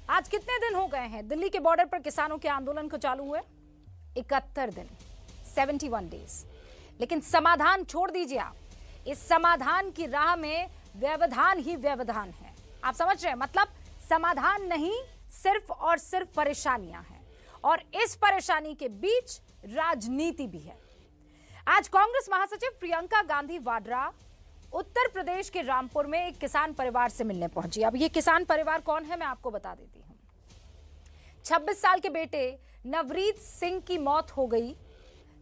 आज कितने दिन हो गए हैं दिल्ली के बॉर्डर पर किसानों के आंदोलन को चालू हुए? 71 दिन, 71 डेज। लेकिन समाधान छोड़ दीजिए आप, इस समाधान की राह में व्यवधान ही व्यवधान है। आप समझ रहे हैं? मतलब समाधान नहीं, सिर्फ और सिर्फ परेशानियां हैं, और इस परेशानी के बीच राजनीति भी है। आज कांग्रेस महासचिव प्रियंका गांधी वाड्रा उत्तर प्रदेश के रामपुर में एक किसान परिवार से मिलने पहुंची। अब ये किसान परिवार कौन है मैं आपको बता देती हूं। 26 साल के बेटे नवरीत सिंह की मौत हो गई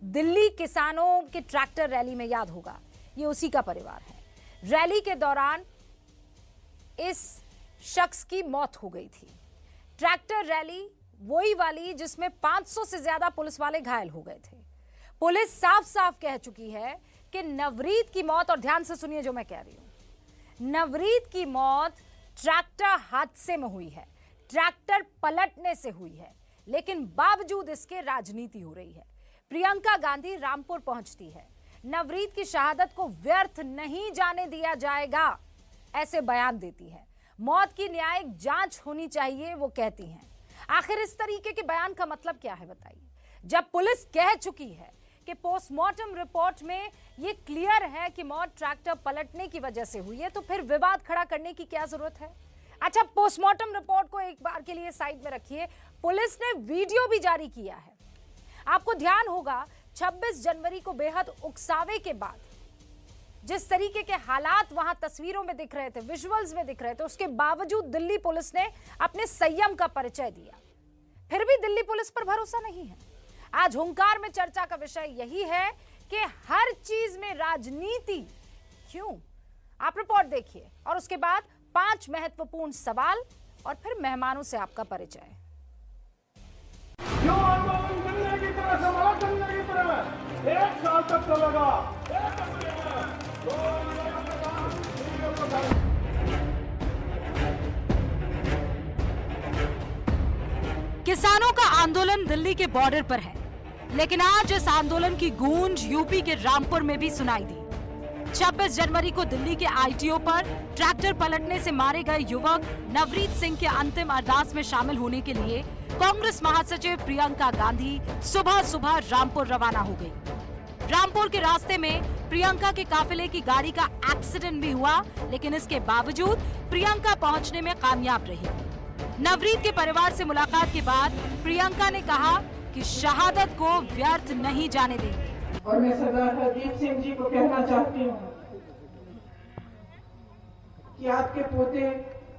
दिल्ली किसानों के ट्रैक्टर रैली में, याद होगा, ये उसी का परिवार है। रैली के दौरान इस शख्स की मौत हो गई थी। ट्रैक्टर रैली वही वाली जिसमें 500 से ज्यादा पुलिस वाले घायल हो गए थे। पुलिस साफ साफ कह चुकी है कि नवरीत की मौत, और ध्यान से सुनिए जो मैं कह रही हूं, नवरीत की मौत ट्रैक्टर हादसे में हुई है, ट्रैक्टर पलटने से हुई है, लेकिन बावजूद इसके राजनीति हो रही है। प्रियंका गांधी रामपुर पहुंचती है, नवरीत की शहादत को व्यर्थ नहीं जाने दिया जाएगा ऐसे बयान देती है। मौत की न्यायिक जांच होनी चाहिए वो कहती हैं। आखिर इस तरीके के बयान का मतलब क्या है बताइए? जब पुलिस कह चुकी है कि पोस्टमार्टम रिपोर्ट में ये क्लियर है कि मौत ट्रैक्टर पलटने की वजह से हुई है, तो फिर विवाद खड़ा करने की क्या जरूरत है? अच्छा, पोस्टमार्टम रिपोर्ट को एक बार के लिए साइड में रखिए, पुलिस ने वीडियो भी जारी किया है। आपको ध्यान होगा 26 जनवरी को बेहद उकसावे के बाद जिस तरीके के हालात वहां तस्वीरों में दिख रहे थे, विजुअल्स में दिख रहे थे, उसके बावजूद दिल्ली पुलिस ने अपने संयम का परिचय दिया। फिर भी दिल्ली पुलिस पर भरोसा नहीं है। आज हुंकार में चर्चा का विषय यही है कि हर चीज में राजनीति क्यों? आप रिपोर्ट देखिए और उसके बाद 5 महत्वपूर्ण सवाल और फिर मेहमानों से आपका परिचय। क्यों आंदोलन करने की तरह समाधान करने की तरह 1 साल तक चलेगा। किसानों का आंदोलन दिल्ली के बॉर्डर पर है, लेकिन आज इस आंदोलन की गूंज यूपी के रामपुर में भी सुनाई दी। 26 जनवरी को दिल्ली के आईटीओ पर ट्रैक्टर पलटने से मारे गए युवक नवरीत सिंह के अंतिम अरदास में शामिल होने के लिए कांग्रेस महासचिव प्रियंका गांधी सुबह सुबह रामपुर रवाना हो गई। रामपुर के रास्ते में प्रियंका के काफिले की गाड़ी का एक्सीडेंट भी हुआ, लेकिन इसके बावजूद प्रियंका पहुंचने में कामयाब रही। नवरीत के परिवार से मुलाकात के बाद प्रियंका ने कहा कि शहादत को व्यर्थ नहीं जाने देंगे। और मैं सरदार हरदीप सिंह जी को कहना चाहती हूँ कि आपके पोते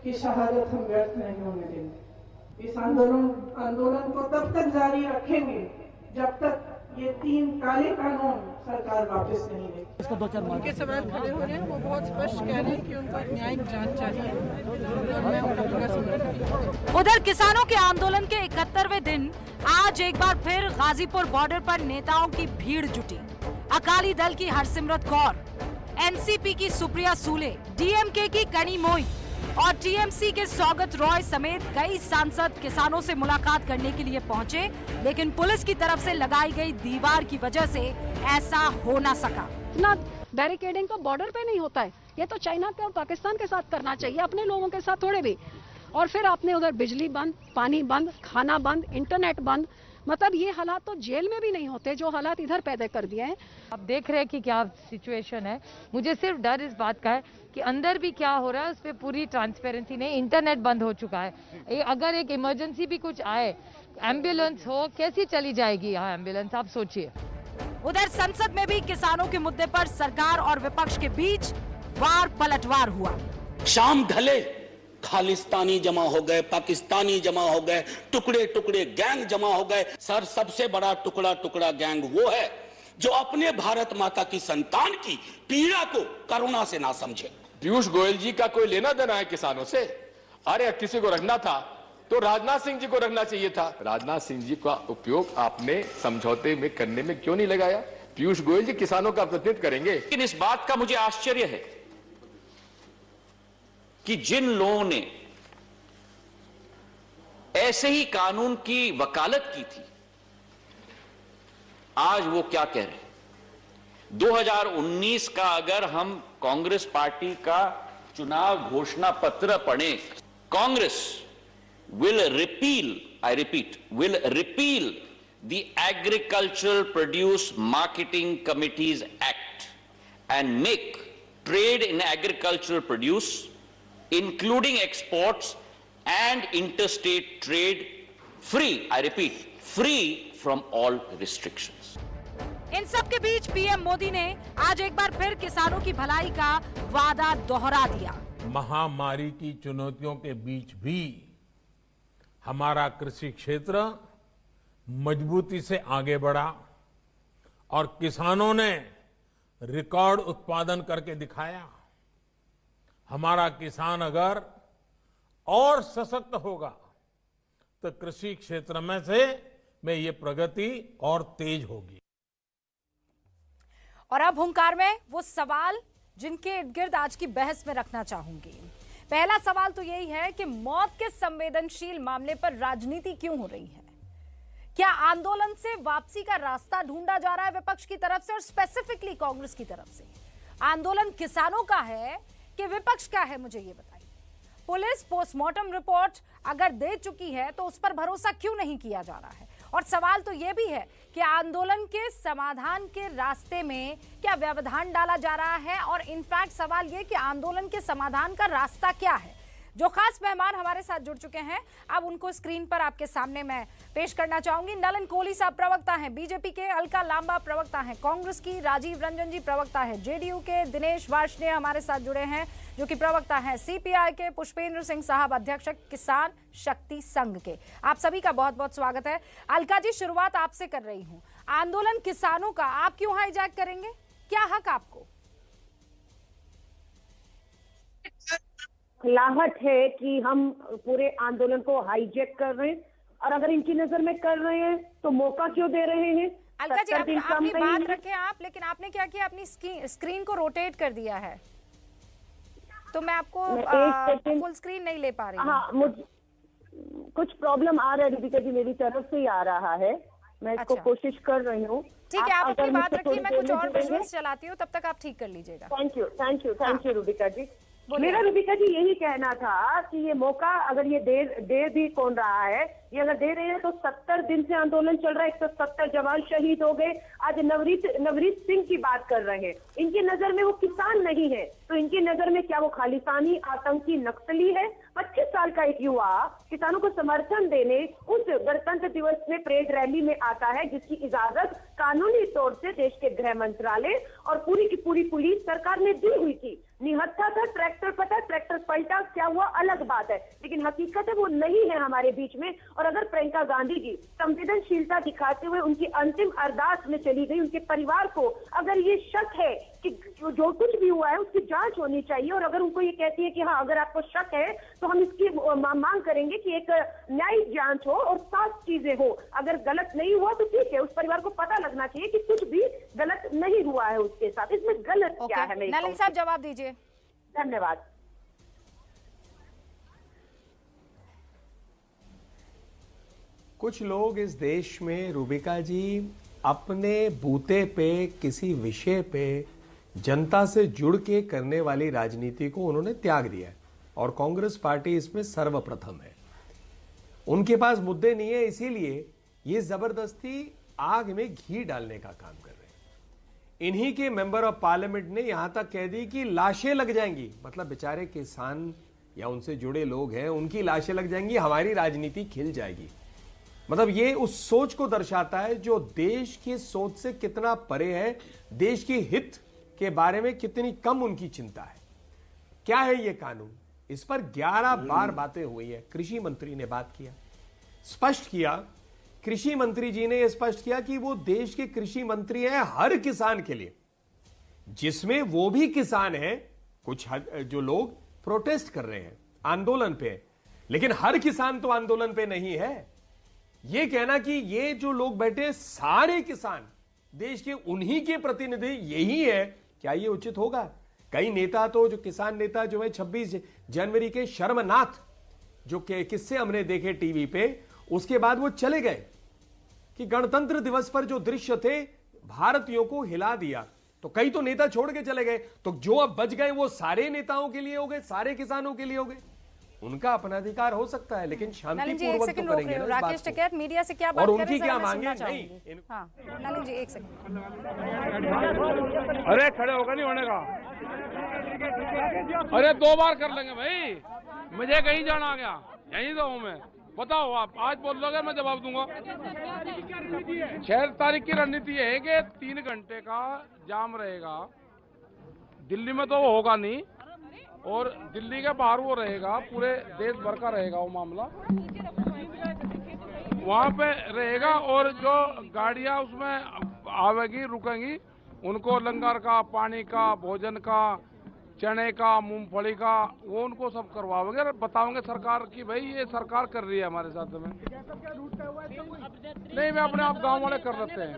की शहादत हम व्यर्थ नहीं होने देंगे। इस आंदोलन को तब तक जारी रखेंगे जब तक ये 3 काले कानून सरकार वापस नहीं देगी। उनके सवाल खड़े हो रहे हैं, वो बहुत स्पष्ट कह रहे हैं कि उनको एक न्यायिक जांच चाहिए और मैं उनका पूरा समर्थन करती हूं। उधर किसानों के आंदोलन के 71वें दिन आज एक बार फिर गाजीपुर बॉर्डर पर नेताओं की भीड़ जुटी। अकाली दल की हरसिमरत कौर, एनसीपी की सुप्रिया सूले, डीएमके की कनी मोई और टीएमसी के सौगत रॉय समेत कई सांसद किसानों से मुलाकात करने के लिए पहुंचे, लेकिन पुलिस की तरफ से लगाई गई दीवार की वजह से ऐसा हो ना सका। इतना बैरिकेडिंग तो बॉर्डर पे नहीं होता है, ये तो चाइना के और पाकिस्तान के साथ करना चाहिए, अपने लोगों के साथ थोड़े भी। और फिर आपने उधर बिजली बंद, पानी बंद, खाना बंद, इंटरनेट बंद। मतलब ये हालात तो जेल में भी नहीं होते जो हालात इधर पैदा कर दिए हैं। आप देख रहे हैं कि क्या सिचुएशन है। मुझे सिर्फ डर इस बात का है कि अंदर भी क्या हो रहा है उस पर पूरी ट्रांसपेरेंसी नहीं। इंटरनेट बंद हो चुका है। अगर एक इमरजेंसी भी कुछ आए, एम्बुलेंस हो, कैसी चली जाएगी यहाँ एम्बुलेंस, आप सोचिए। उधर संसद में भी किसानों के मुद्दे पर सरकार और विपक्ष के बीच वार पलटवार हुआ। शाम ढले खालिस्तानी जमा हो गए, पाकिस्तानी जमा हो गए, टुकड़े टुकड़े गैंग जमा हो गए। सर, सबसे बड़ा टुकड़ा टुकड़ा गैंग वो है जो अपने भारत माता की संतान की पीड़ा को करुणा से ना समझे। पीयूष गोयल जी का कोई लेना देना है किसानों से? अरे किसी को रखना था तो राजनाथ सिंह जी को रखना चाहिए था। राजनाथ सिंह जी का उपयोग आपने समझौते में करने में क्यों नहीं लगाया? पीयूष गोयल जी किसानों का प्रतिनिधित्व करेंगे। लेकिन इस बात का मुझे आश्चर्य है कि जिन लोगों ने ऐसे ही कानून की वकालत की थी, आज वो क्या कह रहे हैं। 2019 का अगर हम कांग्रेस पार्टी का चुनाव घोषणा पत्र पढ़ें, Congress will repeal, I repeat, will repeal the Agricultural Produce Marketing Committees Act and make trade in agricultural produce, including exports and interstate trade, free, I repeat, free from all restrictions. इन सब के बीच PM Modi ने आज एक बार फिर किसानों की भलाई का वादा दोहरा दिया। महामारी की चुनौतियों के बीच भी हमारा कृषि क्षेत्र मजबूती से आगे बढ़ा और किसानों ने रिकॉर्ड उत्पादन करके दिखाया। हमारा किसान अगर और सशक्त होगा तो कृषि क्षेत्र में ये प्रगति और तेज होगी। और अब हुंकार में वो सवाल जिनके इर्द गिर्द आज की बहस में रखना चाहूंगी। पहला सवाल तो यही है कि मौत के संवेदनशील मामले पर राजनीति क्यों हो रही है? क्या आंदोलन से वापसी का रास्ता ढूंढा जा रहा है विपक्ष की तरफ से और स्पेसिफिकली कांग्रेस की तरफ से? आंदोलन किसानों का है कि विपक्ष का है, मुझे ये बताइए। पुलिस पोस्टमार्टम रिपोर्ट अगर दे चुकी है तो उस पर भरोसा क्यों नहीं किया जा रहा है? और सवाल तो यह भी है कि आंदोलन के समाधान के रास्ते में क्या व्यवधान डाला जा रहा है? और इनफैक्ट सवाल यह कि आंदोलन के समाधान का रास्ता क्या है? जो खास मेहमान हमारे साथ जुड़ चुके हैं, अब उनको स्क्रीन पर आपके सामने मैं पेश करना चाहूंगी। नलन कोहली साहब प्रवक्ता हैं बीजेपी के, अलका लांबा प्रवक्ता हैं कांग्रेस की, राजीव रंजन जी प्रवक्ता है जेडीयू के, दिनेश वार्ष्णेय हमारे साथ जुड़े हैं जो कि प्रवक्ता हैं सीपीआई के, पुष्पेंद्र सिंह साहब अध्यक्ष किसान शक्ति संघ के। आप सभी का बहुत बहुत स्वागत है। अलका जी, शुरुआत आपसे कर रही हूँ। आंदोलन किसानों का आप क्यों हाईजैक करेंगे? क्या हक आपको? खिलाहट है कि हम पूरे आंदोलन को हाईजैक कर रहे हैं, और अगर इनकी नजर में कर रहे हैं तो मौका क्यों दे रहे हैं? अलका जी, अपनी बात रखें आप, लेकिन आपने क्या किया, अपनी स्क्रीन को रोटेट कर दिया है, तो मैं आपको फुल स्क्रीन नहीं ले पा रही। हाँ, मुझे कुछ प्रॉब्लम आ रहा है दीपिका जी, मेरी तरफ से ही आ रहा है, मैं इसको कोशिश कर रही हूँ। ठीक है, आप अपनी बात रखिए, मैं कुछ और विजुअल्स चलाती हूँ, तब तक आप ठीक कर लीजिएगा। थैंक यू रूबिका जी। मेरा रूबिका जी यही कहना था कि ये मौका अगर ये दे भी कौन रहा है, ये अगर दे रहे हैं तो 70 दिन से आंदोलन चल रहा है, 170 जवान शहीद हो गए। आज नवरीत सिंह की बात कर रहे हैं, इनकी नजर में वो किसान नहीं है, तो इनकी नजर में क्या वो खालिस्तानी आतंकी नक्सली है? 25 साल का एक युवा किसानों को समर्थन देने उस गणतंत्र दिवस में परेड रैली में आता है जिसकी इजाजत कानूनी तौर से देश के गृह मंत्रालय और पूरी की पूरी पुलिस सरकार ने दी हुई थी। निहत्था था, ट्रैक्टर पता, ट्रैक्टर पलटा, क्या हुआ अलग बात है, लेकिन हकीकत है वो नहीं है हमारे बीच में। और अगर प्रियंका गांधी जी संवेदनशीलता दिखाते हुए उनकी अंतिम अरदास में चली गई, उनके परिवार को अगर ये शक है कि जो कुछ भी हुआ है उसकी जांच होनी चाहिए, और अगर उनको ये कहती है कि हाँ अगर आपको शक है तो हम इसकी मांग करेंगे कि एक न्यायिक जांच हो और साफ चीजें हो। अगर गलत नहीं हुआ तो ठीक है, उस परिवार को पता लगना चाहिए कि कुछ भी गलत नहीं हुआ है उसके साथ। इसमें गलत क्या है? नलिन साहब जवाब दीजिए। धन्यवाद। कुछ लोग इस देश में रूबिका जी अपने बूते पे किसी विषय पे जनता से जुड़ के करने वाली राजनीति को उन्होंने त्याग दिया है, और कांग्रेस पार्टी इसमें सर्वप्रथम है। उनके पास मुद्दे नहीं है, इसीलिए ये जबरदस्ती आग में घी डालने का काम कर रहे हैं। इन्हीं के मेंबर ऑफ पार्लियामेंट ने यहां तक कह दी कि लाशें लग जाएंगी, मतलब बेचारे किसान या उनसे जुड़े लोग हैं, उनकी लाशें लग जाएंगी, हमारी राजनीति खिल जाएगी। मतलब ये उस सोच को दर्शाता है जो देश की सोच से कितना परे है, देश की हित के बारे में कितनी कम उनकी चिंता है। क्या है ये कानून? इस पर 11 बार बातें हुई है। कृषि मंत्री ने बात किया, स्पष्ट किया, कृषि मंत्री जी ने यह स्पष्ट किया कि वो देश के कृषि मंत्री हैं हर किसान के लिए, जिसमें वो भी किसान हैं, कुछ जो लोग प्रोटेस्ट कर रहे हैं, आंदोलन पे, लेकिन हर किसान तो आंदोलन पे नहीं है। ये कहना कि ये जो लोग बैठे सारे किसान देश के उन्हीं के प्रतिनिधि यही है, क्या ये उचित होगा? कई नेता तो जो किसान नेता जो है 26 जनवरी के शर्मनाक जो किस्से हमने देखे टीवी पे, उसके बाद वो चले गए कि गणतंत्र दिवस पर जो दृश्य थे भारतीयों को हिला दिया, तो कई तो नेता छोड़ के चले गए, तो जो अब बच गए वो सारे नेताओं के लिए हो गए, सारे किसानों के लिए हो गए। उनका अपना अधिकार हो सकता है, लेकिन नलिन जी एक शांतिपूर्वक तो सेकंड रोक करेंगे रहे हो। ना इस बात राकेश को। टिकैत मीडिया से क्या बात और कर रहे उनकी हैं, क्या जरा मैं मांगे? सुनना नहीं, चाहूंगी। हाँ नलिन जी एक सेकंड। अरे खड़े होकर नहीं होने का। अरे 2 बार कर लेंगे भाई, मुझे कहीं जाना आ गया, यहीं तो हूँ मैं। बताओ आप आज बोल लोगे, मैं जवाब दूंगा। 6 तारीख की रणनीति है कि 3 घंटे का जाम रहेगा। दिल्ली में तो वो होगा नहीं, और दिल्ली के बाहर वो रहेगा, पूरे देश भर का रहेगा वो मामला, वहाँ पे रहेगा। और जो गाड़ियाँ उसमें आवेगी रुकेंगी, उनको लंगर का, पानी का, भोजन का, चने का, मूंगफली का, वो उनको सब करवाओगे और बताओगे सरकार की भाई ये सरकार कर रही है हमारे साथ में। नहीं, मैं अपने आप गांव वाले कर लेते हैं।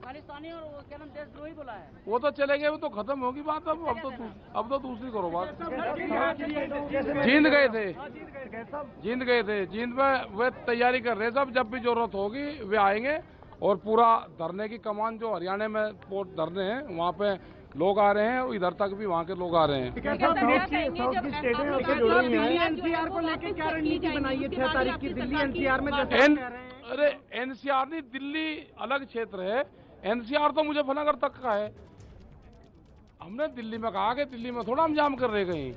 खालिस्तानी और क्या नाम देशद्रोही बोला है, वो तो चले गए, वो तो खत्म होगी बात। अब तो दूसरी करो बात। जींद गए थे, जींद में वे तैयारी कर रहे सब, जब भी जरूरत होगी वे आएंगे। और पूरा धरने की कमान जो हरियाणा में धरने हैं, वहाँ पे लोग आ रहे हैं, और इधर तक भी वहाँ के लोग आ रहे हैं। एनसीआर को लेकर क्या रणनीति बनाई है 6 तारीख की दिल्ली एनसीआर में? अरे एनसीआर नहीं, दिल्ली अलग क्षेत्र है, एनसीआर तो मुजफ्फरनगर तक का है। हमने दिल्ली में कहा कि दिल्ली में थोड़ा हम जाम कर रहे कहीं,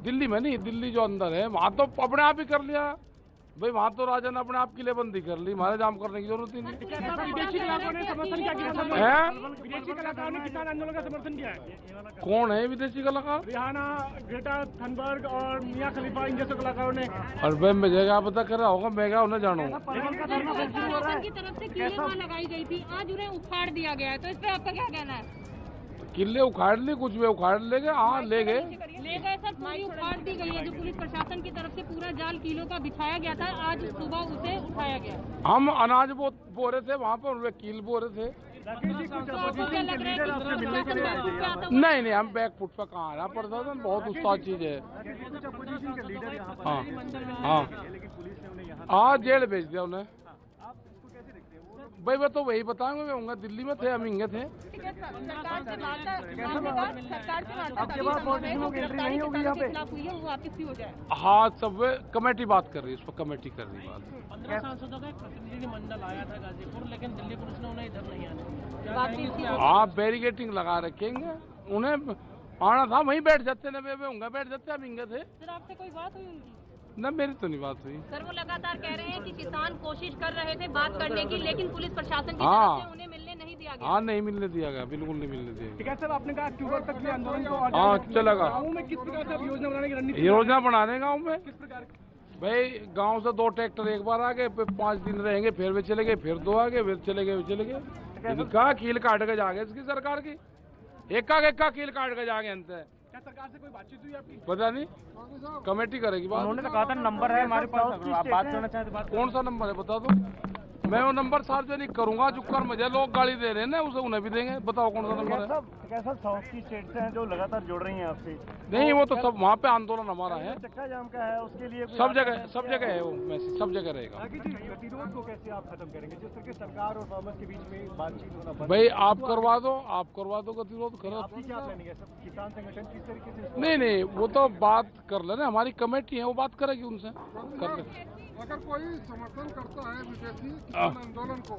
दिल्ली में नहीं, दिल्ली जो अंदर है वहाँ तो अपने आप ही कर लिया भाई। वहाँ तो राजा ने अपने आप किलेबंदी कर ली, हमारे जाम करने की जरूरत ही नहीं। विदेशी कलाकारों ने समर्थन क्या किया? विदेशी कलाकारों ने किसान आंदोलन का समर्थन किया है। कौन है विदेशी कलाकार? रिहाना, ग्रेटा थनबर्ग और मियां खलीफा, इन जैसे कलाकारों ने। और भाई मुझे क्या पता कर रहा होगा, मैं क्या उन्हें जानू। प्रशासन की तरफ से किले वहाँ लगाई गई थी, आज उन्हें उखाड़ दिया गया है, तो इस पे आपका क्या कहना है? किले उखाड़ ली, कुछ भी उखाड़ ले गए। हाँ ले गए सर, पूरी उखाड़ दी गई है। जो पुलिस प्रशासन की तरफ से पूरा जाल किलो का बिछाया गया था, आज सुबह उसे उठाया गया। हम अनाज बो रहे थे वहाँ पर, वे कील बो रहे थे। नहीं, हम बैकफुट पे कहाँ आ रहा, प्रशासन बहुत उस्ताद चीज है। हाँ जेल भेज दिया उन्हें भाई। मैं तो वही बताऊंगा, मैं होऊंगा दिल्ली में थे, हम हिंगे थे। हाँ सब कमेटी बात कर रही है, उस पर कमेटी कर रही है बात। 15 सांसदों का एक प्रतिनिधिमंडल आया था गाजीपुर, लेकिन दिल्ली पुलिस ने उन्हें इधर नहीं आने। आप बैरिकेटिंग लगा रखेंगे, उन्हें आना था वहीं बैठ जाते न, वे होंगे बैठ जाते, हम हिंगे थे। सर आपसे कोई बात हुई उनकी? न मेरी तो नहीं बात हुई। सर वो लगातार कह रहे हैं कि किसान कोशिश कर रहे थे बात करने की, लेकिन पुलिस प्रशासन की तरफ से उन्हें मिलने नहीं दिया गया। हाँ नहीं मिलने दिया गया, बिल्कुल नहीं मिलने दिया गया। ठीक है सर, आपने कहा अक्टूबर तक ये आंदोलन को हाँ चलेगा। गाँव में किस प्रकार से आप योजना बनाने की रणनीति? योजना बनाने गाँव में किस प्रकार की? भाई गांव से 2 ट्रैक्टर एक बार आ गए, फिर 5 दिन रहेंगे, फिर वे चले गए, फिर 2 आ गए, फिर चले गए। इनका कील काट के जागे इसकी सरकार की, एक का कील काट के जागे अंत है। क्या सरकार से कोई बातचीत हुई आपकी? पता नहीं, कमेटी करेगी बात। उन्होंने तो कहा था नंबर है हमारे पास, आप बात करना चाहते बात। कौन सा नंबर है बता दो, मैं वो नंबर सार्वजनिक करूंगा। जो कर मुझे लोग गाड़ी दे रहे हैं ना, उसे उन्हें भी देंगे। बताओ कौन सा नंबर है? कैसा साउथ की स्टेट से हैं जो लगातार जुड़ रही हैं आपसे? नहीं वो तो सब वहाँ पे आंदोलन हमारा है, चक्का जाम का है, उसके लिए सब जगह है वो मैसेज, सब जगह रहेगा। गतिरोध को कैसे आप खत्म करेंगे, जिस तरह की सरकार और फार्मर्स के बीच में बातचीत होना? भाई आप करवा दो गतिरोध करो। आपकी क्या प्लानिंग है? सब किसान संगठन किस तरीके से? नहीं वो तो बात कर लेना, हमारी कमेटी है वो बात करेगी उनसे, कर ले। अगर कोई समर्थन करता है विदेशी किसान आंदोलन को,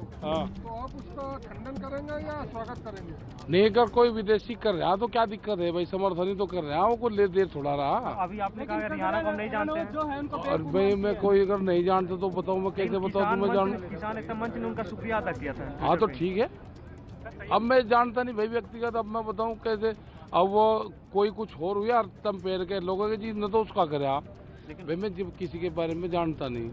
तो आप उसका खंडन करेंगे या स्वागत करेंगे? नहीं, अगर कोई विदेशी कर रहा तो क्या दिक्कत है भाई, समर्थन ही तो कर रहा है, वो को ले देर थोड़ा रहा। अभी आपने कहा हरियाणा को हम नहीं जानते हैं, और भाई मैं कोई अगर नहीं जानता तो बताऊँ, मैं कैसे बताऊँ तुम्हें जान? किसान एकता मंच ने उनका शुक्रिया अदा किया था। हाँ तो ठीक है, अब मैं जानता नहीं भाई व्यक्तिगत, अब मैं बताऊँ कैसे। अब वो कोई कुछ हो रही है तम पैर के लोगों के चीज न तो उसका करे आप भाई। मैं जब किसी के बारे में जानता नहीं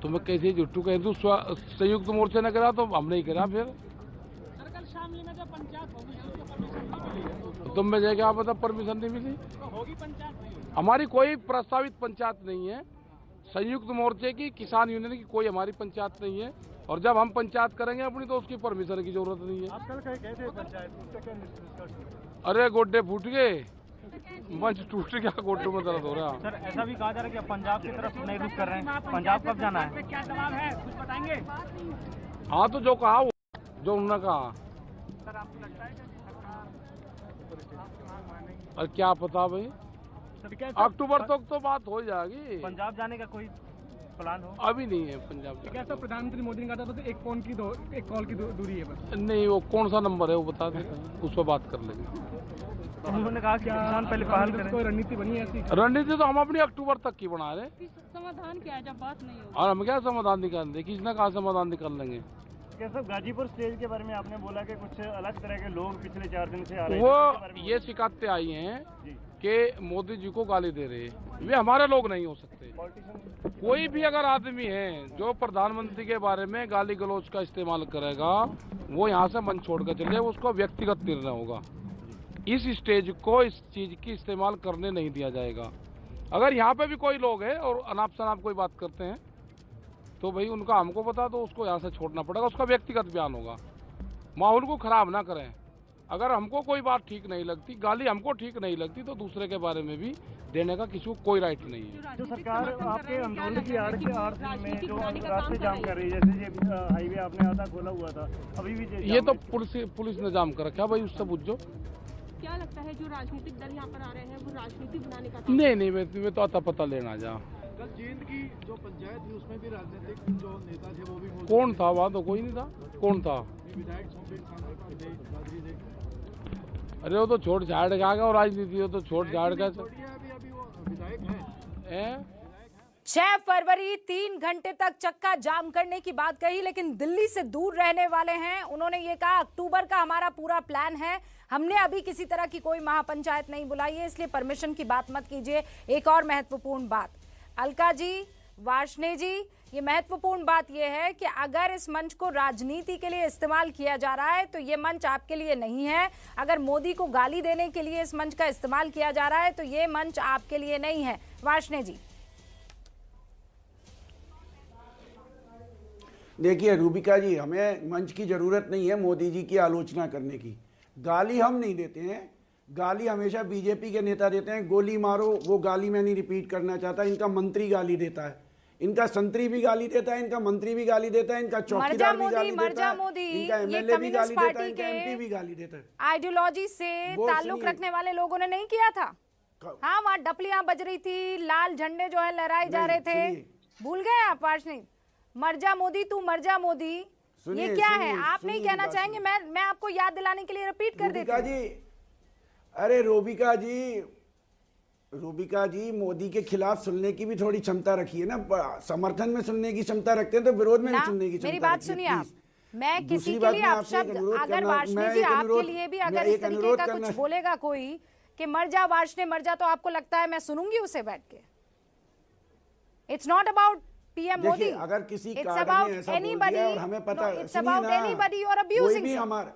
तो मैं कैसे जुट्टू कह दूँ। संयुक्त मोर्चे ने करा तो हमने ही करा। फिर शामली में जो पंचायत होगी तुम में क्या पता परमिशन नहीं मिली होगी पंचायत? हमारी कोई प्रस्तावित पंचायत नहीं है, संयुक्त मोर्चे की, किसान यूनियन की कोई हमारी पंचायत नहीं है। और जब हम पंचायत करेंगे अपनी तो उसकी परमिशन की जरूरत नहीं है। आप कल गए थे पंचायत, उसका क्या निष्कर्ष? अरे गोड्डे फूट गए, मंच टूट गया, गोड्डों में दर्द हो रहा है। सर ऐसा भी कहा जा रहा है कि पंजाब की तरफ नहीं रुख कर रहे हैं, पंजाब कब जाना है? क्या जवाब है, कुछ बताएंगे? हाँ तो जो कहा वो, जो उन्होंने कहा। सर आपको लगता है कि और क्या पता भाई, अक्टूबर तक तो बात हो जाएगी। पंजाब जाने का कोई प्लान हो? अभी नहीं है पंजाब। कैसा प्रधानमंत्री मोदी ने कहा था तो एक कॉल की दूरी है बस? नहीं, वो कौन सा नंबर है वो बता दें, उस पर बात कर लेंगे। तो उन्होंने कहा कि किसान पहले पहल करें। कोई रणनीति बनी है ऐसी? रणनीति तो हम अपनी अक्टूबर तक की बना रहे। समाधान क्या है जब बात नहीं हो? और हम क्या समाधान निकाल दें, किसने कहा समाधान निकाल लेंगे? कैसा गाजीपुर स्टेज के बारे में आपने बोला कि कुछ अलग तरह के लोग पिछले 4 दिन से आ रहे हैं, वो ये शिकायतें आई हैं कि मोदी जी को गाली दे रहे हैं। वे हमारे लोग नहीं हो सकते। कोई भी अगर आदमी है जो प्रधानमंत्री के बारे में गाली गलौज का इस्तेमाल करेगा, वो यहाँ से मन छोड़ कर चले, उसको व्यक्तिगत निर्णय होगा। इस स्टेज को इस चीज की इस्तेमाल करने नहीं दिया जाएगा। अगर यहाँ पे भी कोई लोग हैं और अनाप शनाप कोई बात करते हैं तो भाई उनका हमको पता, तो उसको यहाँ से छोड़ना पड़ेगा, उसका व्यक्तिगत बयान होगा। माहौल को खराब ना करें। अगर हमको कोई बात ठीक नहीं लगती, गाली हमको ठीक नहीं लगती, तो दूसरे के बारे में भी देने का किसी को कोई राइट नहीं है। जो सरकार आपके आंदोलन की आड़ में जो रास्ते जाम कर रही है, जैसे ये हाईवे आपने आधा खोला हुआ था, अभी भी ये तो पुलिस ने जाम कर रखा भाई, उससे पूछो। क्या लगता है जो राजनीतिक दल यहाँ पर आ रहे हैं वो राजनीति बनाने का? नहीं, मैं तो आता पता लेना जा। कल जींद की जो पंचायत थी उसमें भी राजनीतिक जो नेता थे वो भी कौन था? वहाँ तो कोई नहीं था। कौन था? विधायक थे। अरे वो तो छोड़ छाड़ के आ गया, और राजनीति हो तो छोड़ छाड़ के। अभी वो विधायक है। 6 फरवरी 3 घंटे तक चक्का जाम करने की बात कही, लेकिन दिल्ली से दूर रहने वाले हैं। उन्होंने ये कहा अक्टूबर का हमारा पूरा प्लान है, हमने अभी किसी तरह की कोई महापंचायत नहीं बुलाई है, इसलिए परमिशन की बात मत कीजिए। एक और महत्वपूर्ण बात, अलका जी, वार्ष्णेय जी, ये महत्वपूर्ण बात यह है कि अगर इस मंच को राजनीति के लिए इस्तेमाल किया जा रहा है तो ये मंच आपके लिए नहीं है। अगर मोदी को गाली देने के लिए इस मंच का इस्तेमाल किया जा रहा है तो ये मंच आपके लिए नहीं है। वार्ष्णेय जी। देखिए रूबिका जी, हमें मंच की जरूरत नहीं है मोदी जी की आलोचना करने की। गाली हम नहीं देते हैं, गाली हमेशा बीजेपी के नेता देते हैं। गोली मारो, वो गाली मैं नहीं रिपीट करना चाहता। इनका मंत्री गाली देता है, इनका संतरी भी गाली देता है, इनका मंत्री भी गाली देता है, इनका चौकीदार भी गाली देता है, इनका एमएलए भी गाली देता है, इनका एमपी भी गाली देता है। आइडियोलॉजी से ताल्लुक रखने वाले लोगों ने नहीं किया था। हाँ, वहाँ डपलियां बज रही थी, लाल झंडे जो है लहराए जा रहे थे। भूल गए आप वार्ष्णेय? मर जा मोदी, तू मर जा मोदी, ये क्या है? आप नहीं कहना चाहेंगे? मैं आपको याद दिलाने के लिए रिपीट कर देती हूँ। अरे रूबिका जी, मोदी के खिलाफ सुनने की भी थोड़ी क्षमता रखिए ना। समर्थन में सुनने की क्षमता रखते हैं तो विरोध में नहीं सुनने की क्षमता। मेरी बात सुनिए आप, मैं किसी के लिए अपशब्द, अगर वार्ष्णेय जी आपके लिए भी अगर इस तरीके का कुछ बोलेगा कोई कि मर जा वार्ष्णेय मर जा, तो आपको लगता है मैं सुनूंगी उसे बैठ के? It's not about PM Modi, अगर किसी कारण ने ऐसा बोल दिया और हमें पता है, इट्स अबाउट एनीबॉडी और अब्यूजिंग भी हमारा।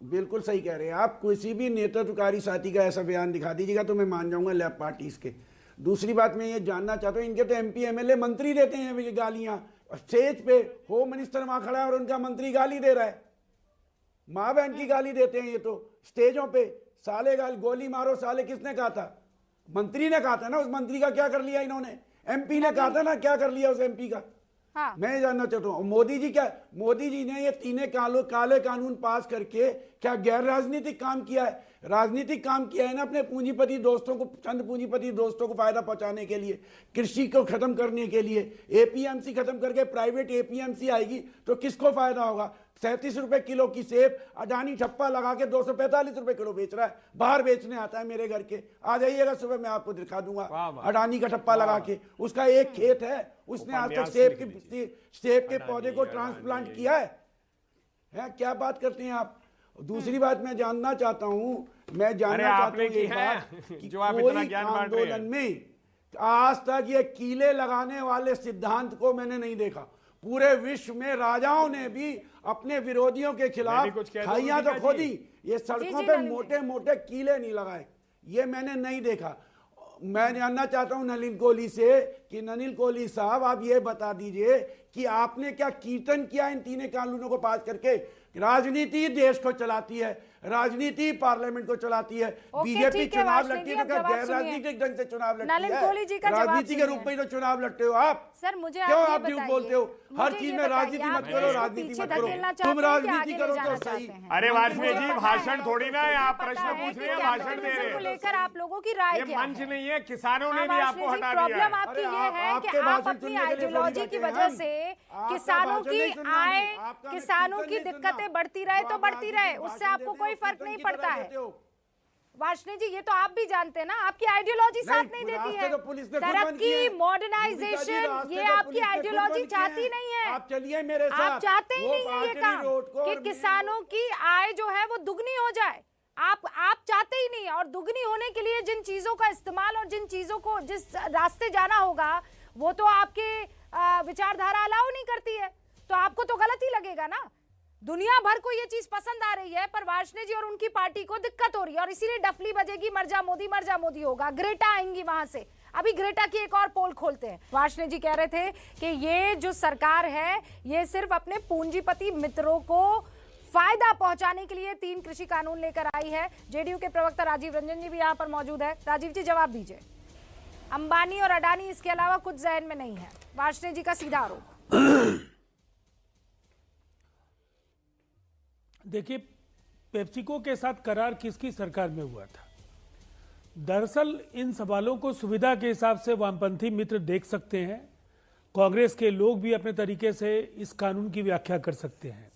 बिल्कुल सही कह रहे हैं आप। किसी भी नेतृत्वकारी साथी का ऐसा बयान दिखा दीजिएगा तो मैं मान जाऊंगा लैब पार्टीज के। दूसरी बात मैं ये जानना चाहता हूं, इनके तो एमपी एमएलए मंत्री देते हैं ये गालियां स्टेज पे। होम मिनिस्टर वहां खड़ा है और उनका मंत्री गाली दे रहा है, माँ बहन की गाली देते हैं ये तो स्टेजों पे। साले गोली मारो साले, किसने कहा था? मंत्री ने कहा था ना। उस मंत्री का क्या कर लिया इन्होंने? एमपी ने कहा था ना, क्या कर लिया उस एमपी का? हाँ। मैं जानना चाहता हूँ मोदी जी ने ये तीनों काले कानून पास करके क्या गैर राजनीतिक काम किया है? राजनीतिक काम किया है ना, अपने पूंजीपति दोस्तों को, चंद पूंजीपति दोस्तों को फायदा पहुंचाने के लिए, कृषि को खत्म करने के लिए। एपीएमसी खत्म करके प्राइवेट एपीएमसी आएगी तो किसको फायदा होगा? 37 रुपए किलो की सेब अडानी ठप्पा लगा के 245 रुपए किलो बेच रहा है। बाहर बेचने आता है मेरे घर के, आ जाइएगा सुबह, मैं आपको दिखा दूंगा अडानी का ठप्पा लगा के। उसका एक खेत है, उसने आज तक सेब के पौधे को ट्रांसप्लांट किया है? क्या बात करते हैं आप? दूसरी बात मैं जानना चाहता हूं, कोई आंदोलन में आज तक ये कीले लगाने वाले सिद्धांत को मैंने नहीं देखा। पूरे विश्व में राजाओं ने भी अपने विरोधियों के खिलाफ खाइयां तो खोदी, ये सड़कों पे मोटे मोटे कीले नहीं लगाए, ये मैंने नहीं देखा। मैं जानना चाहता हूं नलिन कोहली से कि नलिन कोहली साहब, आप ये बता दीजिए कि आपने क्या कीर्तन किया इन तीनों कानूनों को पास करके? राजनीति देश को चलाती है, राजनीति पार्लियामेंट को चलाती है। बीजेपी चुनाव लड़ती है तो क्या गैर राजनीतिक ढंग से चुनाव लड़ती है? राजनीति के रूप में तो चुनाव लड़ते हो आप। सर मुझे क्यों आप झूठ बोलते हो? हर चीज में राजनीति मत करो, राजनीति मत करो, तुम राजनीति करो तो सही। अरे वाजपेयी जी, भाषण थोड़ी ना है, आप प्रश्न पूछ रहे हैं, भाषण दे रहे हैं। लेकर आप लोगों की राय ये मंच नहीं है, किसानों ने भी आपको हटा दिया। प्रॉब्लम आपकी ये है कि आप अपनी आइडियोलॉजी की वजह से किसानों की आय, किसानों की दिक्कतें बढ़ती रहे तो बढ़ती रहे, उससे आपको कोई फर्क नहीं पड़ता है। वार्ष्णेय जी, ये तो आप भी जानते हैं ना, आपकी आइडियोलॉजी साथ नहीं देती है। तरक्की, मॉडर्नाइजेशन, ये आपकी आइडियोलॉजी चाहती नहीं है। आप चलिए मेरे साथ। आप चाहते ही नहीं है ये काम कि किसानों की आय जो है वो दुगनी हो जाए। आप चाहते ही नहीं, और दुगनी होने के लिए जिन चीजों का इस्तेमाल और जिन चीजों को जिस रास्ते जाना होगा वो तो आपके विचारधारा अलाउ नहीं करती है, तो आपको तो गलत ही लगेगा ना। दुनिया भर को ये चीज पसंद आ रही है, पर वार्ष्णेय जी और उनकी पार्टी को दिक्कत हो रही है, और इसीलिए डफली बजेगी, मर जा मोदी होगा। ग्रेटा आएंगी वहां से। अभी ग्रेटा की एक और पोल खोलते हैं। वार्ष्णेय जी कह रहे थे कि ये जो सरकार है ये सिर्फ अपने पूंजीपति मित्रों को फायदा पहुंचाने के लिए 3 कृषि कानून लेकर आई है। जेडीयू के प्रवक्ता राजीव रंजन जी भी यहाँ पर मौजूद है। राजीव जी, जवाब दीजिए। अंबानी और अडानी इसके अलावा कुछ जहन में नहीं है, वार्ष्णेय जी का सीधा आरोप। देखिए, पेप्सिको के साथ करार किसकी सरकार में हुआ था? दरअसल इन सवालों को सुविधा के हिसाब से वामपंथी मित्र देख सकते हैं, कांग्रेस के लोग भी अपने तरीके से इस कानून की व्याख्या कर सकते हैं,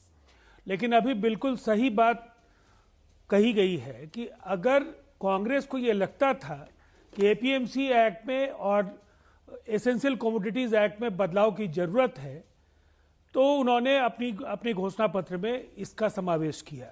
लेकिन अभी बिल्कुल सही बात कही गई है कि अगर कांग्रेस को ये लगता था कि एपीएमसी एक्ट में और एसेंशियल कमोडिटीज एक्ट में बदलाव की जरूरत है, तो उन्होंने अपने घोषणा पत्र में इसका समावेश किया।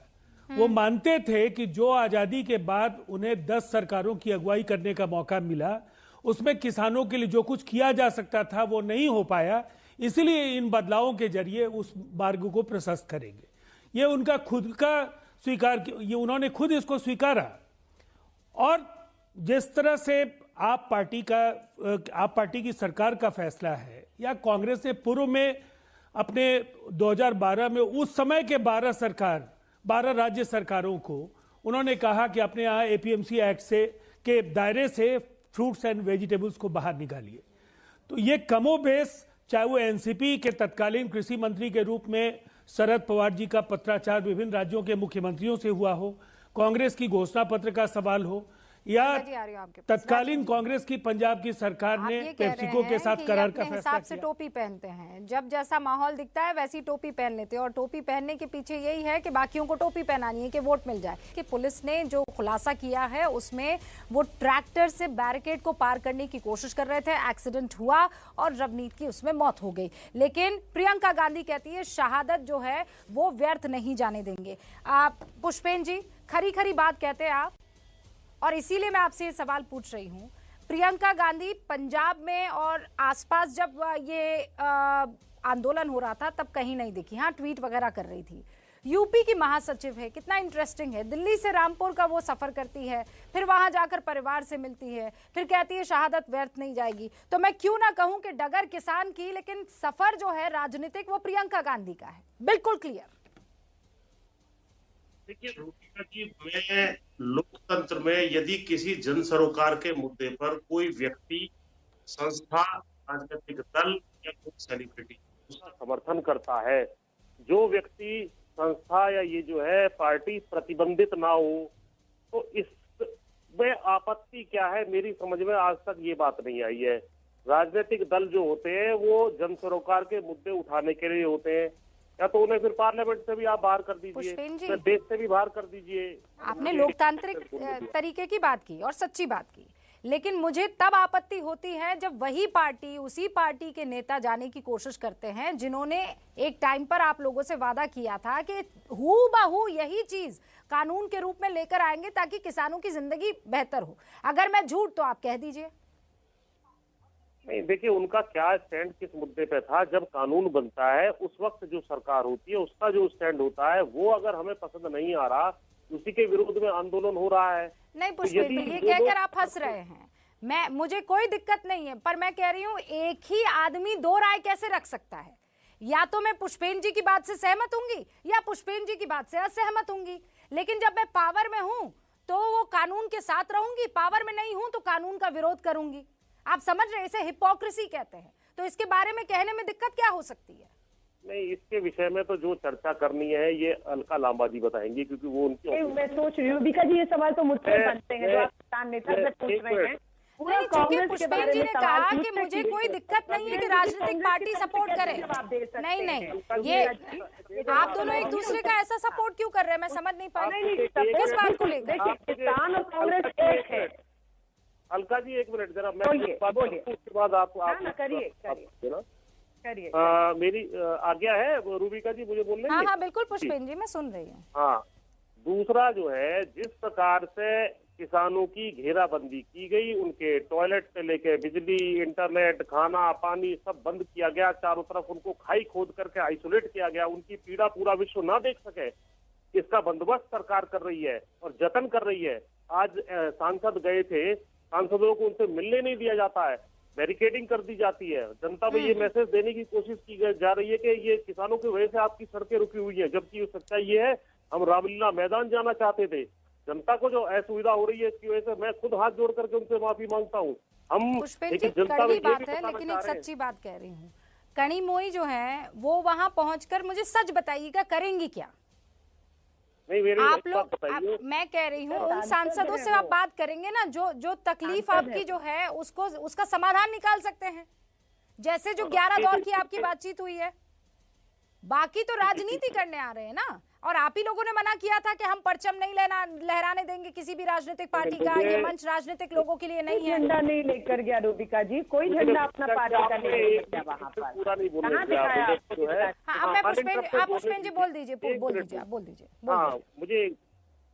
वो मानते थे कि जो आजादी के बाद उन्हें 10 सरकारों की अगुवाई करने का मौका मिला, उसमें किसानों के लिए जो कुछ किया जा सकता था वो नहीं हो पाया, इसलिए इन बदलावों के जरिए उस मार्ग को प्रशस्त करेंगे। ये उनका खुद का स्वीकार, ये उन्होंने खुद इसको स्वीकारा। और जिस तरह से आप पार्टी की सरकार का फैसला है, या कांग्रेस ने पूर्व में अपने 2012 में उस समय के 12 राज्य सरकारों को उन्होंने कहा कि अपने यहाँ एपीएमसी एक्ट से के दायरे से फ्रूट्स एंड वेजिटेबल्स को बाहर निकालिए। तो ये कमोबेश, चाहे वो एनसीपी के तत्कालीन कृषि मंत्री के रूप में शरद पवार जी का पत्राचार विभिन्न राज्यों के मुख्यमंत्रियों से हुआ हो, कांग्रेस की घोषणा पत्र का सवाल हो, या तत्कालीन कांग्रेस की पंजाब की सरकार ने पेप्सिको के साथ करार का फैसला हिसाब से टोपी पहनते हैं, जब जैसा माहौल दिखता है वैसी टोपी पहन लेते हैं, और टोपी पहनने के पीछे यही है कि बाकियों को टोपी पहनानी है कि वोट मिल जाए। कि पुलिस ने जो खुलासा किया है उसमें वो ट्रैक्टर से बैरिकेड को पार करने की कोशिश कर रहे थे, एक्सीडेंट हुआ और रवनीत की उसमें मौत हो गई। लेकिन प्रियंका गांधी कहती है शहादत जो है वो व्यर्थ नहीं जाने देंगे। पुष्पेन जी, खरी बात कहते हैं आप, और इसीलिए मैं आपसे ये सवाल पूछ रही हूँ। प्रियंका गांधी पंजाब में और आसपास जब ये आंदोलन हो रहा था तब कहीं नहीं दिखी, हाँ ट्वीट वगैरह कर रही थी। यूपी की महासचिव है, कितना इंटरेस्टिंग है, दिल्ली से रामपुर का वो सफर करती है, फिर वहां जाकर परिवार से मिलती है, फिर कहती है शहादत व्यर्थ नहीं जाएगी। तो मैं क्यों ना कहूं कि डगर किसान की, लेकिन सफर जो है राजनीतिक वो प्रियंका गांधी का है, बिल्कुल क्लियर। देखिए रूपिका जी, मैं लोकतंत्र में यदि किसी जन सरोकार के मुद्दे पर कोई व्यक्ति, संस्था, राजनीतिक दल या कोई सेलिब्रिटी उसका समर्थन करता है, जो व्यक्ति, संस्था या ये जो है पार्टी प्रतिबंधित ना हो, तो इसमें आपत्ति क्या है? मेरी समझ में आज तक ये बात नहीं आई है। राजनीतिक दल जो होते हैं वो जन सरोकार के मुद्दे उठाने के लिए होते हैं, या तो उन्हें फिर पार्लियामेंट से भी आप बाहर कर दीजिए, फिर देश से भी बाहर कर दीजिए। आपने लोकतांत्रिक तरीके की बात की और सच्ची बात की, लेकिन मुझे तब आपत्ति होती है जब वही पार्टी, उसी पार्टी के नेता जाने की कोशिश करते हैं जिन्होंने एक टाइम पर आप लोगों से वादा किया था कि हूबहू यही चीज कानून के रूप में लेकर आएंगे ताकि किसानों की जिंदगी बेहतर हो। अगर मैं झूठ तो आप कह दीजिए। नहीं, देखिए उनका क्या स्टैंड किस मुद्दे पे था। जब कानून बनता है उस वक्त जो सरकार होती है उसका जो स्टैंड होता है वो अगर हमें पसंद नहीं आ रहा, उसी के विरोध में आंदोलन हो रहा है। नहीं पुष्पेंद्र, ये कहकर आप हंस रहे हैं, मुझे कोई दिक्कत नहीं है, पर मैं कह रही हूँ एक ही आदमी दो राय कैसे रख सकता है? या तो मैं पुष्पेंद्र जी की बात से सहमत होंगी या पुष्पेंद्र जी की बात से असहमत होंगी, लेकिन जब मैं पावर में हूं तो वो कानून के साथ रहूंगी, पावर में नहीं हूं तो कानून का विरोध करूंगी। आप समझ रहे हैं, इसे हिपोक्रेसी कहते हैं। तो इसके बारे में कहने में दिक्कत क्या हो सकती है? नहीं, इसके विषय में तो जो चर्चा करनी है ये अलका लांबाजी बताएंगी, क्योंकि वो उनकी। मैं सोच रही हूँ बीका जी, ये सवाल तो मुझसे बनते हैं जो आप किसान नेता से पूछ रहे हैं। नहीं, चूंकि पुष्पेन जी ने कहा कि मुझे कोई दिक्कत नहीं है कि राजनीतिक पार्टी सपोर्ट करे। नहीं, ये आप दोनों एक दूसरे का ऐसा सपोर्ट क्यों कर रहे हैं, मैं समझ नहीं पा रही किस बात को लेकर। किसान और कांग्रेस एक है। अलका जी एक मिनट जरा, मैं बोलिए, उसके बाद आप करिए। मेरी आज्ञा है रूबिका जी, मुझे बोलने। हाँ बिल्कुल पुष्पेन जी, मैं सुन रही हूँ। हाँ, दूसरा जो है, जिस प्रकार से किसानों की घेराबंदी की गई, उनके टॉयलेट से लेके बिजली, इंटरनेट, खाना, पानी सब बंद किया गया, चारों तरफ उनको खाई खोद करके आइसोलेट किया गया, उनकी पीड़ा पूरा विश्व ना देख सके, इसका बंदोबस्त सरकार कर रही है और जतन कर रही है। आज सांसद गए थे, सांसदों को उनसे मिलने नहीं दिया जाता है, बैरिकेडिंग कर दी जाती है। जनता में ये मैसेज देने की कोशिश की जा रही है कि ये किसानों की वजह से आपकी सड़कें रुकी हुई है, जबकि सच्चाई ये है हम रामलीला मैदान जाना चाहते थे। जनता को जो असुविधा हो रही है इसकी वजह से मैं खुद हाथ जोड़ करके उनसे माफी मांगता हूँ। हम कड़वी बात है, लेकिन एक सच्ची बात कह रही हूँ। कणी मोई जो है वो वहां पहुंचकर मुझे सच बताइएगा करेंगी क्या? आप लोग मैं कह रही हूँ उन सांसदों से आप बात करेंगे ना जो तकलीफ आपकी जो है उसको उसका समाधान निकाल सकते हैं, जैसे जो 11 दौर की आपकी बातचीत हुई है। बाकी तो राजनीति करने आ रहे हैं ना, और आप ही लोगों ने मना किया था कि हम परचम नहीं लहराने देंगे किसी भी राजनीतिक पार्टी का, ये मंच राजनीतिक लोगों के लिए नहीं है। झंडा नहीं लेकर गया रूबिका जी, कोई झंडा अपना पार्टी का नहीं लेकर गया वहाँ पर। कहाँ दिखाया आपको? आप पुष्पेन जी बोल दीजिए। हाँ, मुझे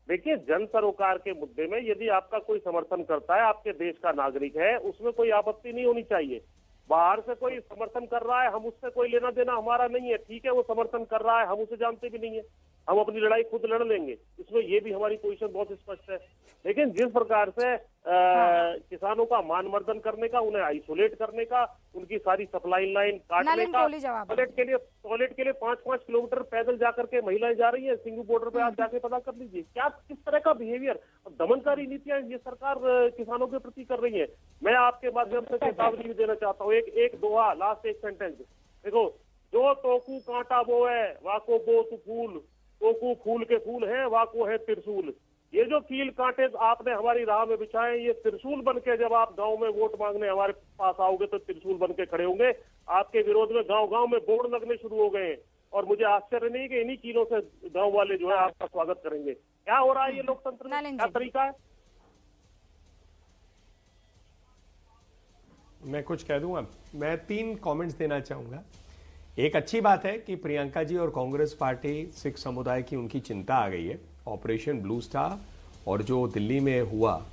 देखिए, जन सरोकार के मुद्दे में यदि आपका कोई समर्थन करता है, आपके देश का नागरिक है, उसमें कोई आपत्ति नहीं होनी चाहिए। बाहर से कोई समर्थन कर रहा है, हम उससे कोई लेना देना हमारा नहीं है। ठीक है, वो समर्थन कर रहा है, हम उसे जानते भी नहीं है, हम अपनी लड़ाई खुद लड़ लेंगे, इसमें ये भी हमारी पोजीशन बहुत स्पष्ट है। लेकिन जिस प्रकार से किसानों का मानमर्दन करने का, उन्हें आइसोलेट करने का, उनकी सारी सप्लाई लाइन काटने का, टॉयलेट के लिए 5-5 किलोमीटर पैदल जाकर के महिलाएं जा रही है, सिंगू बॉर्डर पे आप जाके पता कर लीजिए क्या किस तरह का बिहेवियर और दमनकारी नीतियां ये सरकार किसानों के प्रति कर रही है। मैं आपके माध्यम से चेतावनी भी देना चाहता हूँ, एक दोहा, लास्ट एक सेंटेंस देखो, जो तोकू कांटा वो है वाको बो तू फूल, तोकू फूल के फूल है वाको है त्रिशूल। ये जो कील कांटे आपने हमारी राह में बिछाए, ये त्रिशूल बन के जब आप गांव में वोट मांगने हमारे पास आओगे तो त्रिशूल बन के खड़े होंगे। आपके विरोध में गांव-गांव में बोर्ड लगने शुरू हो गए हैं, और मुझे आश्चर्य नहीं कि इन्हीं कीलों से गांव वाले जो है आपका स्वागत करेंगे। क्या हो रहा है ये लोकतंत्र में, क्या तरीका है? मैं कुछ कह दूंगा, मैं 3 कमेंट्स देना चाहूंगा। एक अच्छी बात है कि प्रियंका जी और कांग्रेस पार्टी सिख समुदाय की उनकी चिंता आ गई है। ऑपरेशन ब्लू स्टार और जो दिल्ली में हुआ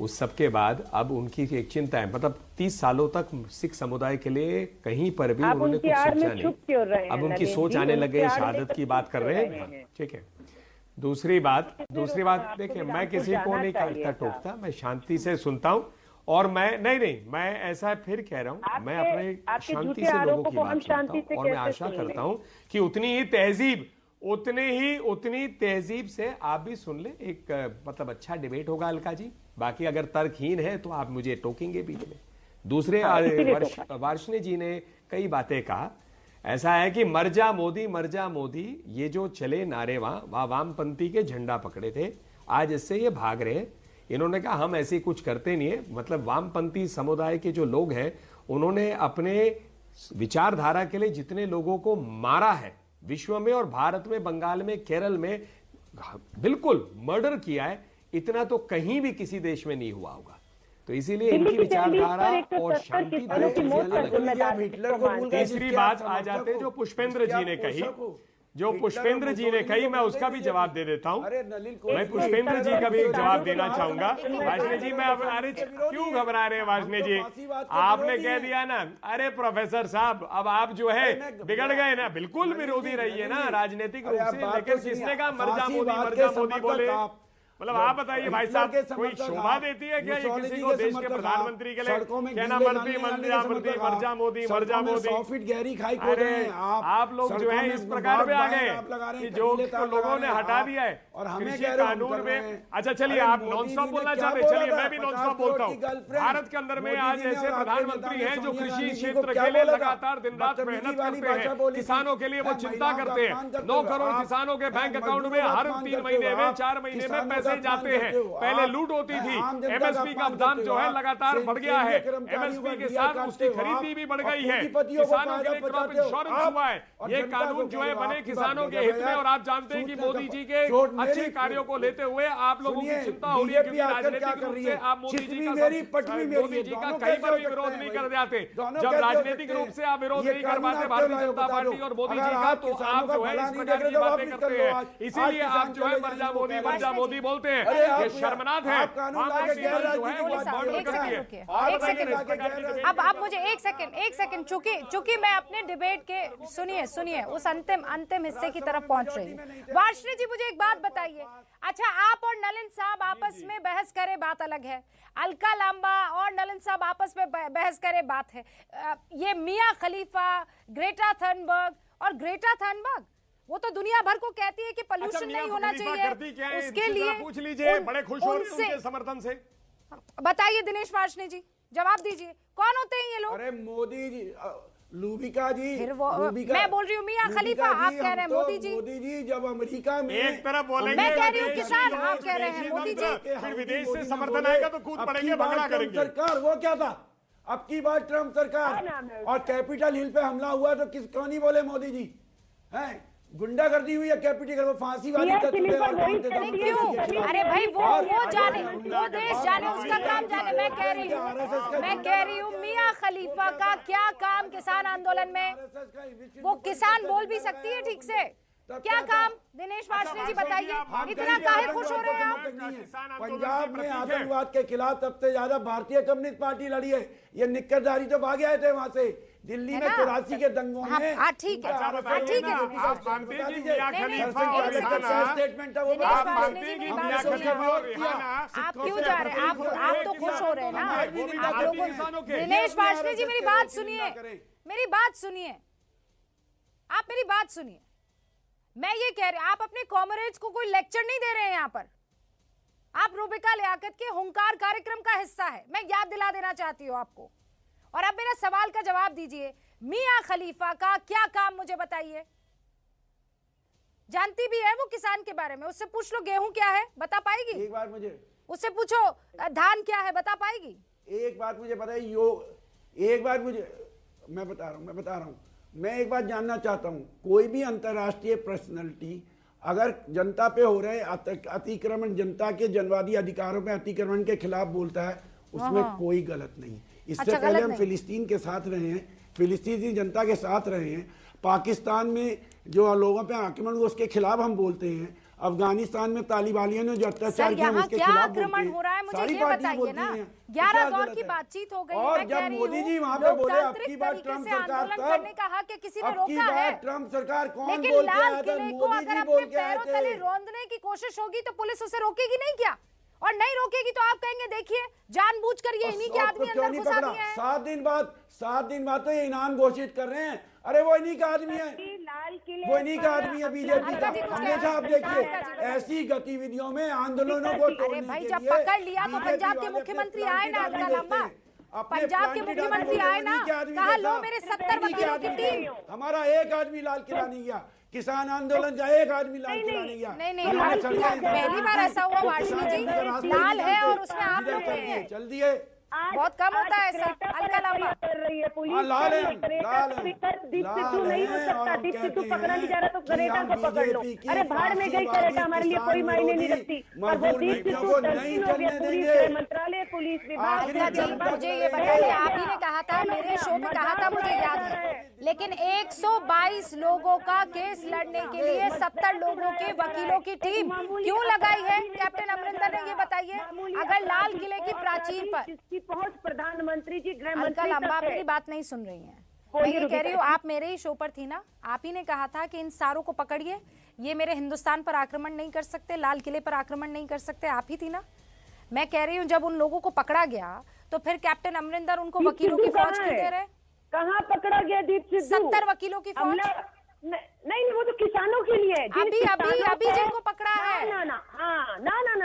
उस सब के बाद अब उनकी एक चिंता है, मतलब 30 सालों तक सिख समुदाय के लिए कहीं पर भी उन्होंने कुछ सोचा नहीं, अब उनकी सोच आने लगे, शहादत की बात कर रहे हैं। ठीक है, दूसरी बात देखिए, मैं किसी को नहीं टोकता, मैं शांति से सुनता हूं, और मैं मैं ऐसा फिर कह रहा हूं, मैं अपने शांति से लोगों की बात सुनता हूं, और मैं आशा करता हूं कि उतनी तहजीब से आप भी सुन ले। एक मतलब अच्छा डिबेट होगा अलका जी। बाकी अगर तर्कहीन है तो आप मुझे टोकेंगे बीच में। दूसरे वार्ष्णेय जी ने कई बातें कहा, ऐसा है कि मर जा मोदी, ये जो चले नारे वहां वामपंथी के झंडा पकड़े थे, आज इससे ये भाग रहे हैं। इन्होंने कहा हम ऐसे कुछ करते नहीं है, मतलब वामपंथी समुदाय के जो लोग हैं उन्होंने अपने विचारधारा के लिए जितने लोगों को मारा है विश्व में और भारत में, बंगाल में, केरल में बिल्कुल मर्डर किया है, इतना तो कहीं भी किसी देश में नहीं हुआ होगा। तो इसीलिए इनकी विचारधारा और शांति। तीसरी बात आ जाते जो पुष्पेंद्र जी ने कही, मैं उसका भी जवाब दे देता हूं। मैं पुष्पेंद्र जी का भी एक जवाब देना चाहूंगा। वार्ष्णेय जी, मैं अरे क्यों घबरा रहे हैं वार्ष्णेय जी, आपने कह दिया ना, अरे प्रोफेसर साहब अब आप जो है बिगड़ गए ना, बिल्कुल विरोधी रहिए ना राजनीतिक रूप से, लेकिन किसने कहा मर जा मोदी बोले? मतलब आप बताइए भाई साहब, कोई शोभा देती है क्या ये किसी को देश के प्रधानमंत्री के लिए कहना मंत्री मर्जा मोदी मर्जा मोदी? 100 फीट गहरी खाई खोद रहे हैं आप लोग जो है इस प्रकार पे आ गए कि जो लोगों ने हटा दिया है और हमें कानून में। अच्छा चलिए, आप नॉन स्टॉप बोलना चाहते हैं, चलिए मैं भी नॉन स्टॉप बोलता हूँ। भारत के अंदर में आज ऐसे प्रधानमंत्री हैं जो कृषि क्षेत्र के लिए लगातार दिन रात मेहनत करते हैं, किसानों के लिए वो चिंता करते हैं। 9 करोड़ किसानों के बैंक अकाउंट में हर 3 महीने में 4 महीने में पैसे जाते हैं। पहले लूट होती थी, एमएसपी का दाम जो है लगातार बढ़ गया है, एमएसपी के साथ उसकी खरीदी भी बढ़ गई है, किसानों के लिए क्रॉप इंश्योरेंस हुआ है। ये कानून जो है बने किसानों के हित में, और आप जानते हैं कि मोदी जी के अच्छे कार्यों को लेते हुए आप लोगों की चिंता हो रही है, क्योंकि राजनीतिक रूप से आप मोदी जी का कहीं पर भी विरोध नहीं कर जाते। जब राजनीतिक रूप से आप विरोध नहीं कर पाते भारतीय जनता पार्टी और मोदी जी का, तो आप जो है इस प्रकार की बातें करते हैं। इसीलिए आप जो है मर्जा मोदी बोलते हैं, ये शर्मनाक है। अब मुझे एक सेकंड चूंकि मैं अपने डिबेट के सुनिए उस अंतिम हिस्से की तरफ पहुंच रही हूँ। वार्ष्णेय जी मुझे एक बात बताइए, अच्छा आप और नलिन साहब आपस में बहस करें बात अलग है, अलका लांबा और नलिन साहब आपस में बहस करें बात है। ये मियां खलीफा, ग्रेटा थनबर्ग और ग्रेटा थनबर्ग वो तो दुनिया भर को कहती है कि पोल्यूशन नहीं होना चाहिए, उसके लिए पूछ लीजिए, बड़े खुश हो रहे हैं उनके समर्थन से। बताइए दिनेश वार्ष्णेय जी, जवाब दीजिए, कौन होते हैं ये लोग? अरे मोदी जी, लूबिका जी, मैं बोल रही हूँ मियां खलीफा, आप कह रहे हैं मोदी जी जब अमेरिका में एक तरफ बोलेंगे, मैं कह रही हूँ किसान, आप कह रहे हैं मोदी जी, फिर विदेश से समर्थन आएगा तो कूद पड़ेंगे, भगड़ा करेंगे। सरकार वो क्या था, अब की बार ट्रम्प सरकार और कैपिटल हिल पे हमला हुआ तो क्यों नहीं बोले मोदी जी? हैं गुंडागर्दी हुई है कैपिटल, वो फांसी वाली अरे भाई वो जाने, वो देश जाने, उसका काम जाने। मैं कह रही हूँ मियां खलीफा का क्या काम किसान आंदोलन में? वो किसान बोल भी सकती है ठीक से, क्या काम? दिनेश वार्ष्णेय जी बताइए, इतना काहे खुश हो रहे हैं आप? पंजाब में आतंकवाद के खिलाफ सबसे ज्यादा भारतीय कम्युनिस्ट पार्टी लड़ी है। ये निक्करदारी तो भागे आए थे वहां से, दिल्ली में 84 के दंगों में। ठीक है, आप मानते हैं कि मियां खलीफा और रिहाना स्टेटमेंट है वो? आप मानते हैं कि मियां खलीफा और रिहाना? आप क्यों जा रहे हैं? आप तो खुश हो रहे हैं ना आप लोगों। दिनेश वार्ष्णेय जी मेरी बात सुनिए, आप मेरी बात सुनिए। मैं ये कह रही, आप अपने कॉमरेड्स को कोई लेक्चर नहीं दे रहे हैं यहाँ पर। आप रूबिका लियाकत के हुंकार कार्यक्रम का हिस्सा है, मैं याद दिला देना चाहती हूँ आपको। और अब मेरा सवाल का जवाब दीजिए, मियां खलीफा का क्या काम मुझे बताइए। जानती भी है वो किसान के बारे में, उससे पूछ लो गेहूं क्या है, बता पाएगी? एक बार मुझे उससे पूछो धान क्या है, बता पाएगी? एक बात मुझे बताइए, एक बात मुझे, मैं बता रहा हूँ, मैं एक बात जानना चाहता हूं, कोई भी अंतर्राष्ट्रीय पर्सनैलिटी अगर जनता पे हो रहे अतिक्रमण, जनता के जनवादी अधिकारों पे अतिक्रमण के खिलाफ बोलता है, उसमें कोई गलत नहीं। इससे पहले हम फिलिस्तीन के साथ रहे हैं, फिलिस्तीनी जनता के साथ रहे हैं, पाकिस्तान में जो लोगों पे आक्रमण हुआ उसके खिलाफ हम बोलते हैं, अफगानिस्तान में तालिबानियों ने जो अत्याचार किया उसके खिलाफ आक्रमण हो रहा है, मुझे ये बताइए ना। 11 दौर की बातचीत हो गई, और जब मोदी जी वहाँ पे बोले अब की बार ट्रम्प सरकार करने का हक किसी ने रोका है? ट्रम्प सरकार कौन लेकिन बोल के लाल आया था? किले को अगर अपने पैरों तले रौंदने की कोशिश होगी तो पुलिस उसे रोकेगी नहीं क्या? और नहीं रोकेगी तो आप कहेंगे देखिए जानबूझकर ये इन्हीं के आदमी अंदर घुसा दिए हैं। 7 दिन बाद तो ये इनाम घोषित कर रहे हैं। अरे वो इन्हीं का आदमी है, वो इन्हीं का आदमी है बीजेपी का। हमेशा आप देखिए ऐसी गतिविधियों में आंदोलनों को तोड़ने भाई के जब लिए पकड़ लिया तो पंजाब के मुख्यमंत्री आए ना, अलका लांबा पंजाब के मुख्यमंत्री आए ना, कहा लो मेरे 70 वकीलों की टीम। हमारा एक आदमी लाल किला नहीं गया, किसान आंदोलन का एक आदमी लाल किला नहीं गया। नहीं, पहली बार ऐसा हुआ वार्ष्णेय जी, लाल है और उसमें आप लोग नहीं है। चल दिए, बहुत कम होता है ऐसा। अलका लांबा कर रही है पुलिस, लाल है, सिद्धू नहीं हो सकता, सिद्धू पकड़ा नहीं जा रहा तो करेटा को पकड़ लो। अरे भाड़ में गई करेटा, हमारे लिए कोई मायने नहीं रखती। और वो मंत्रालय, पुलिस विभाग। मुझे ये बताइए, आप ही ने कहा था, मेरे शो में कहा था, मुझे याद है, लेकिन 122 लोगों का केस लड़ने के लिए 70 लोगों के वकीलों की टीम क्यों लगाई है कैप्टन अमरिंदर ने, ये बताइए। अगर लाल किले की प्राचीर पर पहुंच प्रधानमंत्री जी, गृह अलका लांबा मेरी बात नहीं सुन रही हैं। मैं ये कह रही हूँ, आप मेरे ही शो पर थी ना, आप ही ने कहा था कि इन सारों को पकड़िए, ये मेरे हिंदुस्तान पर आक्रमण नहीं कर सकते, लाल किले पर आक्रमण नहीं कर सकते, आप ही थी ना। मैं कह रही हूँ जब उन लोगों को पकड़ा गया तो फिर कैप्टन अमरिंदर उनको वकीलों की फौज क्यों दे रहे? कहाँ पकड़ा गया दीप सिद्धू? 70 वकीलों की फौज। नहीं, वो तो किसानों के लिए अभी जिनको पकड़ा है ना,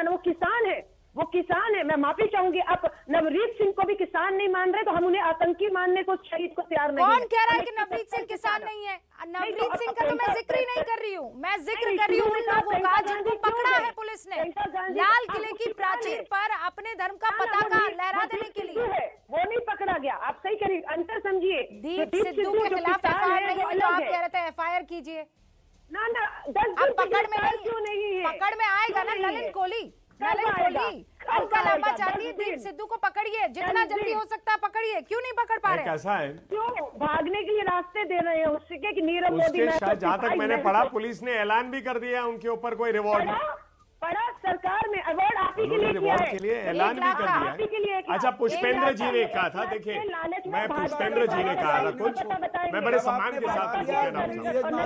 वो किसान है, वो किसान है। मैं माफी चाहूंगी, आप नवरीत सिंह को भी किसान नहीं मान रहे तो हम उन्हें आतंकी मानने को, शहीद को तैयार नहीं। कौन कह रहा है कि नवरीत सिंह किसान नहीं है? नवरीत सिंह का तो मैं जिक्र ही नहीं कर रही हूँ, मैं जिक्र कर रही हूँ उन लोगों का जिनको पकड़ा है पुलिस ने लाल किले की प्राचीर पर अपने धर्म का पताका लहरा देने के लिए। वो नहीं पकड़ा गया, आप सही करिए, अंतर समझिए। दीप सिद्धू के खिलाफ एफआईआर नहीं हुई तो आप कह रहे थे एफआईआर कीजिए ना। अब पकड़ में नहीं, पकड़ में आएगा ना नलिन कोहली, अलका लांबा चाहती है दीप सिद्धू को पकड़िए, जितना जल्दी हो सकता है पकड़िए। क्यों नहीं पकड़ पा रहे? कैसा है, क्यों भागने के लिए रास्ते दे रहे हैं उससे कि नीरव मोदी। शायद जहाँ तक मैंने पढ़ा पुलिस ने ऐलान भी कर दिया उनके ऊपर कोई रिवॉर्ड पड़ा, सरकार में अवार्ड आप ही के लिए किया है, के लिए ऐलान भी कर दिया है। अच्छा, पुष्पेंद्र जी ने कहा था, देखिए मैं पुष्पेंद्र जी ने कहा था कुछ, मैं बड़े सम्मान के साथ उनको कहना चाहूँगा।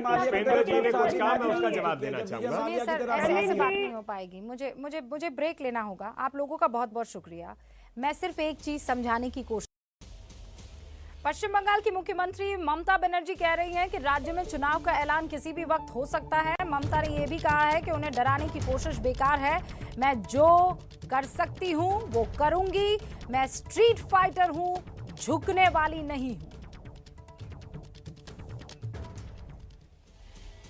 पुष्पेंद्र जी ने कुछ कहा, मैं उसका जवाब देना चाहूंगा। सर ऐसे बात नहीं हो पाएगी, मुझे ब्रेक लेना होगा। आप लोगों का बहुत बहुत शुक्रिया। मैं सिर्फ एक चीज समझाने की कोशिश। पश्चिम बंगाल की मुख्यमंत्री ममता बनर्जी कह रही हैं कि राज्य में चुनाव का ऐलान किसी भी वक्त हो सकता है। ममता ने यह भी कहा है कि उन्हें डराने की कोशिश बेकार है, मैं जो कर सकती हूं वो करूंगी, मैं स्ट्रीट फाइटर हूं, झुकने वाली नहीं हूं।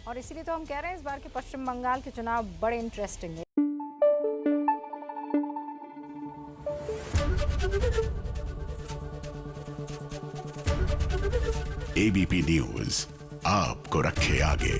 और इसीलिए तो हम कह रहे हैं इस बार के पश्चिम बंगाल के चुनाव बड़े इंटरेस्टिंग है। एबीपी न्यूज आपको रखे आगे।